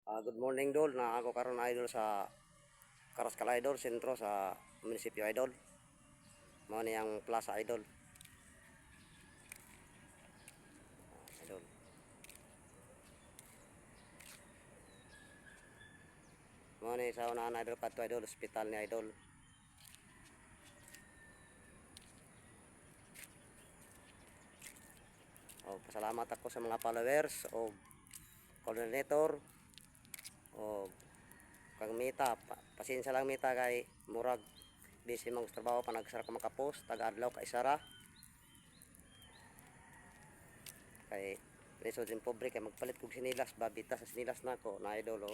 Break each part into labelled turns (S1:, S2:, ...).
S1: Good morning Dol, na ako karon idol sa Karaskal idol, sentro sa munisipyo idol. Mao ni ang plaza idol. Idol. Mao ni sa unahan idol kadto idol, ospital ni idol. Pasalamat ako sa mga followers o coordinator o kang Mita. Pasensya lang Mita kay murag busy mang trabaho pa nagsara ka makapost taga-adlaw ka isara. Kay lisod din pobre kay magpalit kog sinilas ba bitas sa sinilas na ko na idol o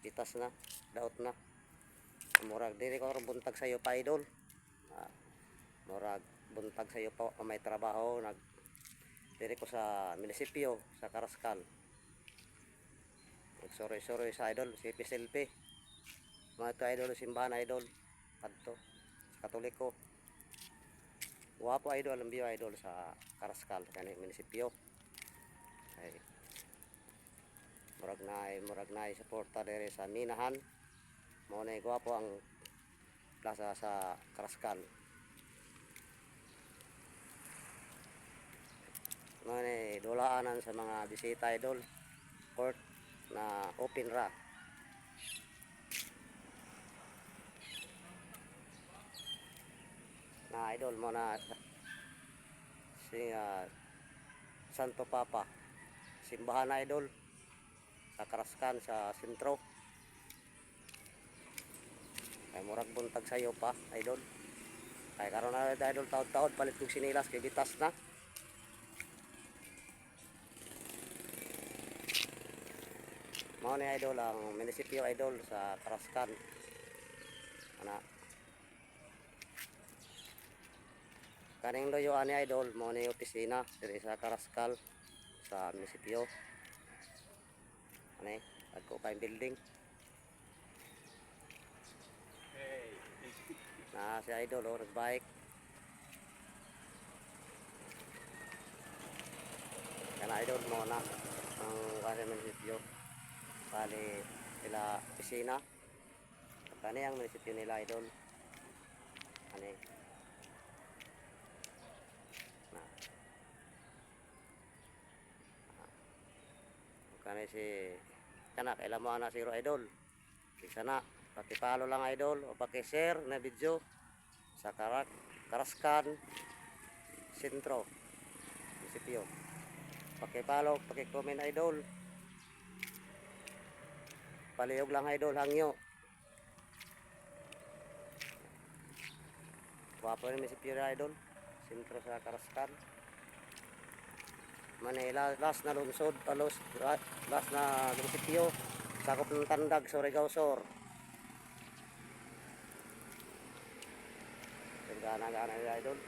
S1: bitas na daot na murag diri ko buntag sa iyo pa idol. Murag buntag sa iyo pa may trabaho nag diri ko sa munisipyo sa Karaskal. Sorry sa idol selfie mga ito idol simbahan idol kadto sa Katoliko. Guwapo idol ang view idol sa Karaskal kani munisipyo. Ay murag na suporta diri sa minahan. Mao na guwapo ang plaza sa Karaskal. Mao na dulaanan sa mga bisita idol. Court na open ra. Na idol mo na si Santo Papa simbahan na idol sa Karaskal sa sentro. Kay murag buntag sayo pa idol. Kay karon na idol taod-taod palit kog sinilas kay bitas na. Mao ni idol ang munisipyo idol sa Karaskal. Ana kaning loyoan ni idol mao ni opisina diri sa Karaskal sa munisipyo. Ani agko kay building. Na si idol o nagbike. Kana idol mo na ang kasi munisipyo. Bali sila opisina. Kani ang munisipyo nila idol. Ani na kani si kana kailan mo ana siguro idol. Sana paki-follow lang idol o paki-share na video sa Karaskal sentro munisipyo. Paki-follow, paki-comment idol. Palihog lang idol hangyo. Wapo ni munisipyo idol sentro sa Karaskal. Manila last na lungsod palos last na munisipyo sakop ng Tandag Surigao Sur. Gana idol.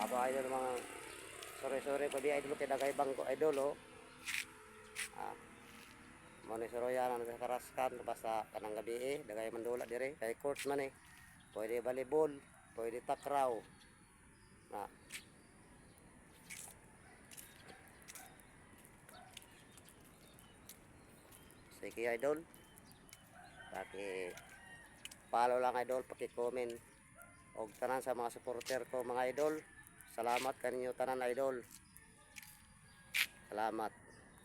S1: Apa idol mga sorry ko di idol kay dagay bangko idol oh. Mo ni soroyan sa Karaskal basta kanang gabi dagay mandula dire kay court man pwede volleyball, pwede takraw. Na sige idol. Paki-follow lang idol, paki-comment og tanan sa mga supporter ko mga idol. Salamat kaninyo tanan idol. Salamat.